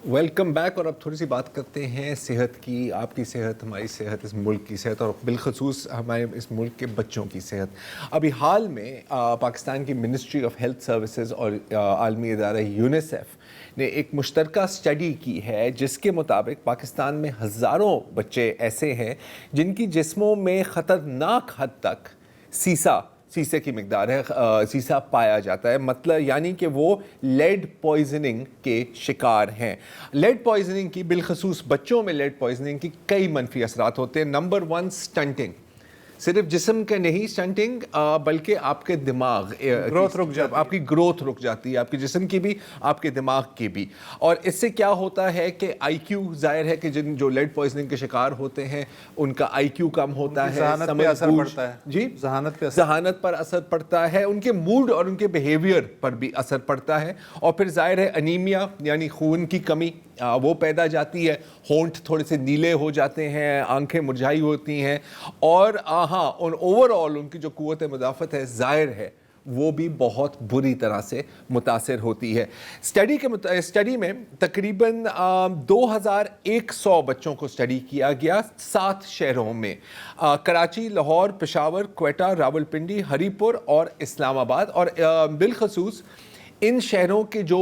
Welcome back. اور اب تھوڑی سی بات کرتے ہیں صحت کی. آپ کی صحت، ہماری صحت، اس ملک کی صحت اور بالخصوص ہمارے اس ملک کے بچوں کی صحت. ابھی حال میں پاکستان کی منسٹری آف ہیلتھ سروسز اور عالمی ادارہ یونیسیف نے ایک مشترکہ اسٹڈی کی ہے جس کے مطابق پاکستان میں ہزاروں بچے ایسے ہیں جن کی جسموں میں خطرناک حد تک سیسے کی مقدار ہے، سیسا پایا جاتا ہے. مطلب یعنی کہ وہ لیڈ پوائزننگ کے شکار ہیں. لیڈ پوائزننگ کی، بالخصوص بچوں میں لیڈ پوائزننگ کی کئی منفی اثرات ہوتے ہیں. Number 1 stunting. صرف جسم کے نہیں سٹنٹنگ بلکہ آپ کے دماغ گروتھ رک جاتی ہے. آپ کی گروتھ رک جاتی ہے، آپ کے جسم کی بھی، آپ کے دماغ کی بھی. اور اس سے کیا ہوتا ہے کہ آئی کیو، ظاہر ہے کہ جو لیڈ پوائزننگ کے شکار ہوتے ہیں ان کا آئی کیو کم ہوتا ہے، ذہانت پہ اثر پڑتا ہے. جی، ذہانت پر اثر پڑتا ہے، ان کے موڈ اور ان کے بیہیویئر پر بھی اثر پڑتا ہے. اور پھر ظاہر ہے انیمیا یعنی خون کی کمی وہ پیدا جاتی ہے. ہونٹ تھوڑے سے نیلے ہو جاتے ہیں، آنکھیں مرجھائی ہوتی ہیں، اور ہاں اوور آل ان کی جو قوت مدافعت ہے ظاہر ہے وہ بھی بہت بری طرح سے متاثر ہوتی ہے. اسٹڈی میں تقریباً 2100 بچوں کو اسٹڈی کیا گیا 7 شہروں میں: کراچی، لاہور، پشاور، کوئٹہ، راولپنڈی، ہری پور اور اسلام آباد. اور بالخصوص ان شہروں کے جو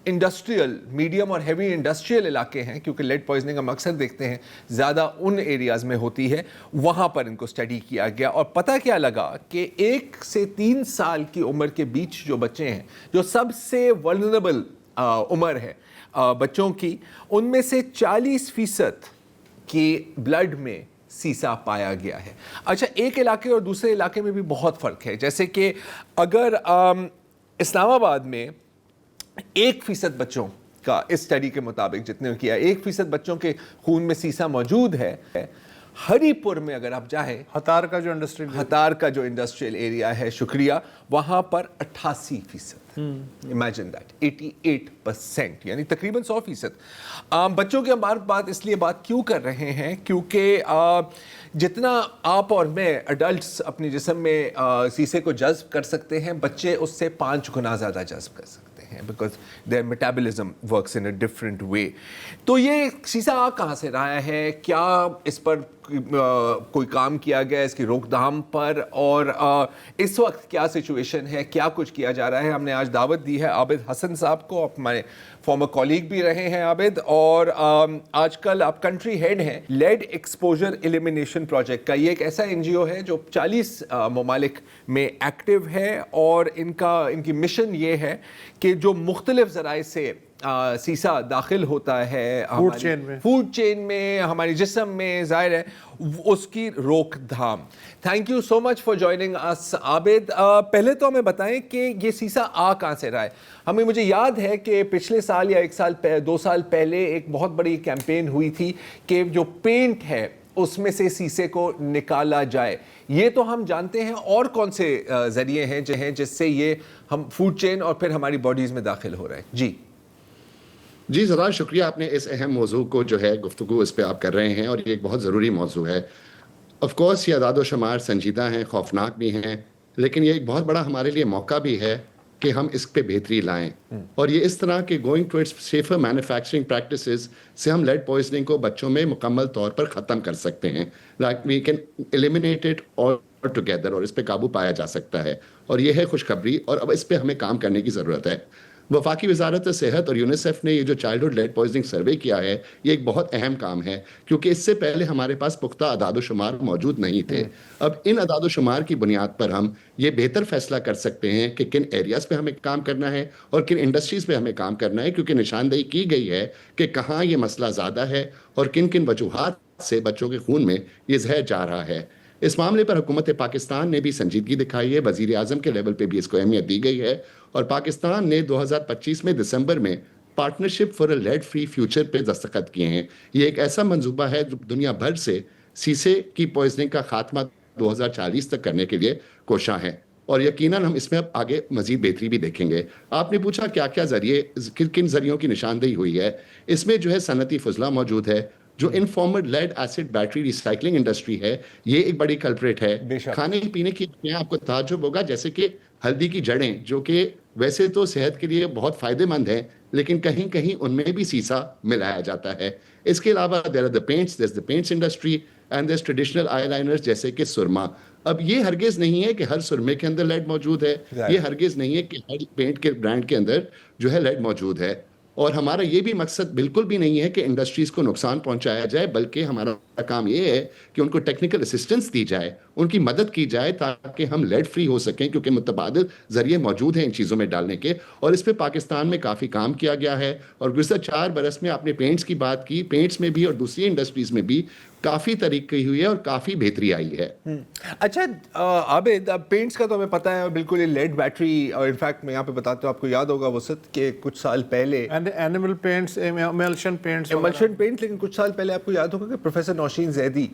انڈسٹریل، میڈیم اور ہیوی انڈسٹریل علاقے ہیں، کیونکہ لیڈ پوائزننگ ہم اکثر دیکھتے ہیں زیادہ ان ایریاز میں ہوتی ہے، وہاں پر ان کو اسٹڈی کیا گیا. اور پتہ کیا لگا کہ 1 سے 3 سال کی عمر کے بیچ جو بچے ہیں، جو سب سے ولنریبل عمر ہے بچوں کی، ان میں سے 40% کی بلڈ میں سیسا پایا گیا ہے. اچھا، ایک علاقے اور دوسرے علاقے میں بھی بہت فرق ہے. جیسے کہ اگر اسلام آباد میں 1% بچوں کا، اس اسٹڈی کے مطابق جتنے کیا 1% بچوں کے خون میں سیسا موجود ہے. ہری پور میں اگر آپ جائیں، ہتار کا جو انڈسٹریل ایریا ہے، شکریہ، وہاں پر 88%. امیجن دیٹ، 88%، یعنی تقریباً 100%. بچوں کی ہم بات اس لیے کیوں کر رہے ہیں کیونکہ جتنا آپ اور میں ایڈلٹس اپنے جسم میں سیسے کو جذب کر سکتے ہیں، بچے اس سے 5 گنا زیادہ جذب کر سکتے ہیں، because their metabolism works in a different way. تو یہ سیسا آ کہاں سے رہا ہے؟ کیا اس پر کوئی کام کیا گیا اس کی روک تھام پر؟ اور اس وقت کیا سچویشن ہے، کیا کچھ کیا جا رہا ہے؟ ہم نے آج دعوت دی ہے عابد حسن صاحب کو، ہمارے فارمر کولیگ بھی رہے ہیں عابد، اور آج کل آپ کنٹری ہیڈ ہیں لیڈ ایکسپوجر ایلیمینیشن پروجیکٹ کا. یہ ایک ایسا NGO ہے جو 40 ممالک میں ایکٹیو ہے، اور ان کی مشن یہ ہے کہ جو مختلف ذرائع سے سیسا داخل ہوتا ہے فوڈ چین میں، ہمارے جسم میں، ظاہر ہے اس کی روک تھام. Thank you so much for joining اس عابد. پہلے تو ہمیں بتائیں کہ یہ سیسا کہاں سے رہا ہے. مجھے یاد ہے کہ پچھلے سال یا 2 سال پہلے ایک بہت بڑی کیمپین ہوئی تھی کہ جو پینٹ ہے اس میں سے سیسے کو نکالا جائے. یہ تو ہم جانتے ہیں، اور کون سے ذریعے ہیں جس سے یہ ہم فوڈ چین اور پھر ہماری باڈیز میں داخل ہو رہے ہیں؟ جی زرار، شکریہ. آپ نے اس اہم موضوع کو جو ہے گفتگو اس پہ آپ کر رہے ہیں، اور یہ ایک بہت ضروری موضوع ہے. آف کورس یہ اعداد و شمار سنجیدہ ہیں، خوفناک بھی ہیں، لیکن یہ ایک بہت بڑا ہمارے لیے موقع بھی ہے کہ ہم اس پہ بہتری لائیں. اور یہ اس طرح کے going towards safer manufacturing practices سے ہم لیڈ پوائزننگ کو بچوں میں مکمل طور پر ختم کر سکتے ہیں. Like we can eliminate it all together, اور اس پہ قابو پایا جا سکتا ہے. اور یہ ہے خوشخبری، اور اب اس پہ ہمیں کام کرنے کی ضرورت ہے. وفاقی وزارت صحت اور یونیسیف نے یہ جو چائلڈہڈ لیڈ پوائزننگ سروے کیا ہے، یہ ایک بہت اہم کام ہے، کیونکہ اس سے پہلے ہمارے پاس پختہ اعداد و شمار موجود نہیں تھے. اب ان اعداد و شمار کی بنیاد پر ہم یہ بہتر فیصلہ کر سکتے ہیں کہ کن ایریاز پہ ہمیں کام کرنا ہے اور کن انڈسٹریز پہ ہمیں کام کرنا ہے، کیونکہ نشاندہی کی گئی ہے کہ کہاں یہ مسئلہ زیادہ ہے اور کن کن وجوہات سے بچوں کے خون میں یہ زہر جا رہا ہے. اس معاملے پر حکومت پاکستان نے بھی سنجیدگی دکھائی ہے. وزیر اعظم کے لیول پہ بھی اس کو اہمیت دی گئی ہے، اور پاکستان نے 2025 میں دسمبر میں partnership for a lead free future پہ دستخط کیے ہیں. یہ ایک ایسا منصوبہ ہے جو دنیا بھر سے سیسے کی پوائزننگ کا خاتمہ 2040 تک کرنے کے لیے کوشاں ہے، اور یقیناً ہم اس میں اب آگے مزید بہتری بھی دیکھیں گے. آپ نے پوچھا کیا کیا ذریعے، کن ذریعوں کی نشاندہی ہوئی ہے. اس میں جو ہے صنعتی فضلہ موجود ہے. جو informal lead acid battery recycling industry ہے، یہ ایک بڑی کلپریٹ ہے. کھانے پینے کی آپ کو تعجب ہوگا، جیسے کہ ہلدی کی جڑیں، جو کہ ویسے تو صحت کے لیے بہت فائدہ مند ہیں، لیکن کہیں کہیں ان میں بھی سیسا ملایا جاتا ہے. اس کے علاوہ there are the paints, there's the paints industry and there's traditional eyeliners جیسے کہ سرما. اب یہ ہرگز نہیں ہے کہ ہر سرمے کے اندر لیڈ موجود ہے, یہ ہرگز نہیں ہے کہ ہر پینٹ کے برانڈ کے اندر جو ہے لیڈ موجود ہے. اور ہمارا یہ بھی مقصد بالکل بھی نہیں ہے کہ انڈسٹریز کو نقصان پہنچایا جائے, بلکہ ہمارا کام یہ ہے کہ ان کو ٹیکنیکل اسسٹنس دی جائے, ان کی مدد کی جائے تاکہ ہم لیڈ فری ہو سکیں, کیونکہ متبادل ذریعے موجود ہیں ان چیزوں میں ڈالنے کے, اور اس پہ پاکستان میں کافی کام کیا گیا ہے. اور گزشتہ 4 برس میں آپ نے پینٹس کی بات کی, پینٹس میں بھی اور دوسری انڈسٹریز میں بھی کافی ترقی ہوئی ہے اور کافی بہتری آئی ہے. اچھا عابد, اب پینٹس کا تو ہمیں پتہ ہے بالکل, یہ لیڈ بیٹری, اور انفیکٹ میں یہاں پہ بتاتا ہوں, آپ کو یاد ہوگا وسط کہ کچھ سال پہلے اینیمل پینٹس, ایملشن پینٹس, لیکن کچھ سال پہلے آپ کو یاد ہوگا کہ پروفیسر نوشین زیدی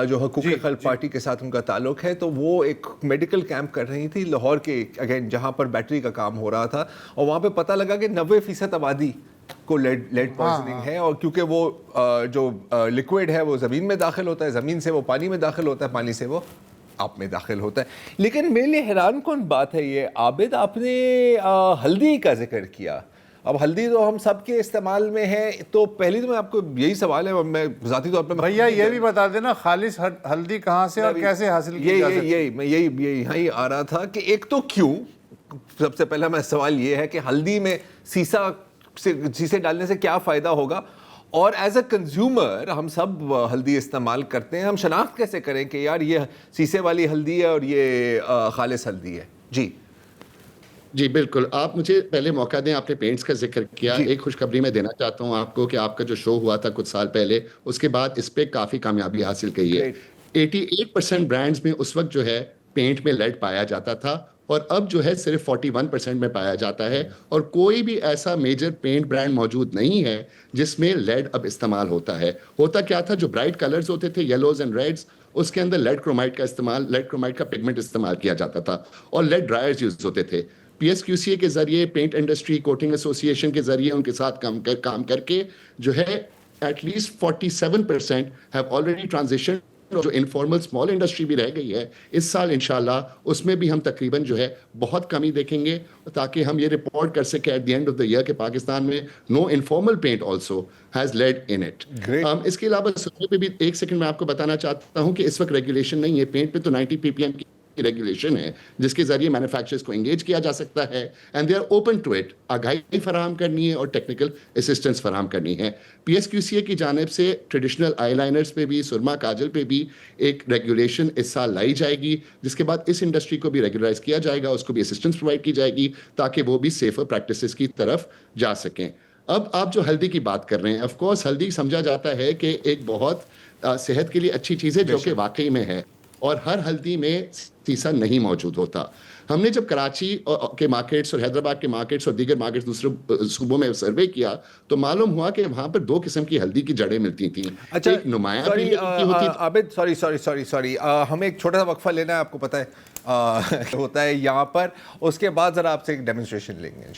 جو حقوق خلق پارٹی کے ساتھ ان کا تعلق ہے, تو وہ ایک میڈیکل کیمپ کر رہی تھی لاہور کے, اگین جہاں پر بیٹری کا کام ہو رہا تھا, اور وہاں پہ پتہ لگا کہ 90% آبادی کو لیڈ پوائزننگ ہے, اور کیونکہ وہ جو لیکوڈ ہے وہ زمین میں داخل ہوتا ہے, زمین سے وہ پانی میں داخل ہوتا ہے, پانی سے وہ آپ میں داخل ہوتا ہے. لیکن میرے لیے حیران کن بات ہے یہ عابد, آپ نے ہلدی کا ذکر کیا. اب ہلدی تو ہم سب کے استعمال میں ہے, تو پہلی تو میں آپ کو یہی سوال ہے, میں ذاتی طور پہ بھیا یہ بھی بتا دینا خالص ہلدی کہاں سے اور کیسے حاصل کی جا سکتی ہے. میں یہاں ہی آ رہا تھا کہ ایک تو کیوں, سب سے پہلا میں سوال یہ ہے کہ ہلدی میں سیسے ڈالنے سے کیا فائدہ ہوگا, اور ایز اے کنزیومر ہم سب ہلدی استعمال کرتے ہیں, ہم شناخت کیسے کریں کہ یار یہ سیسے والی ہلدی ہے اور یہ خالص ہلدی ہے. جی بالکل, آپ مجھے پہلے موقع دیں, آپ نے پینٹس کا ذکر کیا. ایک خوشخبری میں دینا چاہتا ہوں آپ کو کہ آپ کا جو شو ہوا تھا کچھ سال پہلے, اس کے بعد اس پہ کافی کامیابی حاصل کی ہے. 88% برانڈز میں اس وقت جو ہے پینٹ میں لیڈ پایا جاتا تھا, اور اب جو ہے صرف 41% میں پایا جاتا ہے, اور کوئی بھی ایسا میجر پینٹ برانڈ موجود نہیں ہے جس میں لیڈ اب استعمال ہوتا ہے. ہوتا کیا تھا, جو برائٹ کلرز ہوتے تھے, یلوز اینڈ ریڈز, اس کے اندر لیڈ کرومائٹ کا پگمنٹ استعمال کیا جاتا تھا, اور لیڈ ڈرائرز یوز ہوتے تھے. PSQCA کے ذریعے, پینٹ انڈسٹری کوٹنگ ایسوسی ایشن کے ذریعے ان کے ساتھ کام کر کے جو ہے at least 47% have already transition. جو انفارمل اسمال انڈسٹری بھی رہ گئی ہے اس سال انشاءاللہ, اس میں بھی ہم تقریباً جو ہے بہت کمی دیکھیں گے, تاکہ ہم یہ رپورٹ کر سکیں at the end of the year کہ پاکستان میں no informal paint also has lead in it. اس کے علاوہ سرمے پہ بھی ایک سیکنڈ میں آپ کو بتانا چاہتا ہوں کہ اس وقت ریگولیشن نہیں ہے. پینٹ پہ تو 90 ppm کی ریگولیشن ہے جس کے ذریعے مینوفیکچررز کو انگیج کیا جا سکتا ہے, and they are open to it. آگاہی فراہم کرنی ہے اور ٹیکنیکل اسسٹنس فراہم کرنی ہے. PSQCA کی جانب سے ٹریڈیشنل آئی لائنرز پہ بھی, سرما کاجل پہ بھی ایک ریگولیشن اس سال لائی جائے گی, جس کے بعد اس انڈسٹری کو بھی ریگولرائز کیا جائے گا, اس کو بھی اسسٹنس پرووائڈ کی جائے گی تاکہ وہ بھی سیفر پریکٹسز کی طرف جا سکیں. اب آپ جو ہلدی کی بات کر رہے ہیں, آف کورس ہلدی سمجھا جاتا ہے کہ ایک بہت صحت کے لیے اچھی چیز ہے, جو کہ واقعی میں ہے, اور ہر ہلدی میں سیسا نہیں موجود ہوتا. ہم نے جب کراچی کے مارکیٹس اور حیدرآباد کے مارکیٹس اور دیگر مارکیٹس دوسرے صوبوں میں سروے کیا تو معلوم ہوا کہ وہاں پر 2 قسم کی ہلدی کی جڑیں ملتی تھیں. اچھا, ایک نمایاں ہوتی. عابد سوری, ہمیں ایک چھوٹا سا وقفہ لینا ہے, آپ کو پتہ ہے ہوتا ہے یہاں پر, اس کے بعد ذرا آپ سے ایک ڈیمونسٹریشن لیں گے.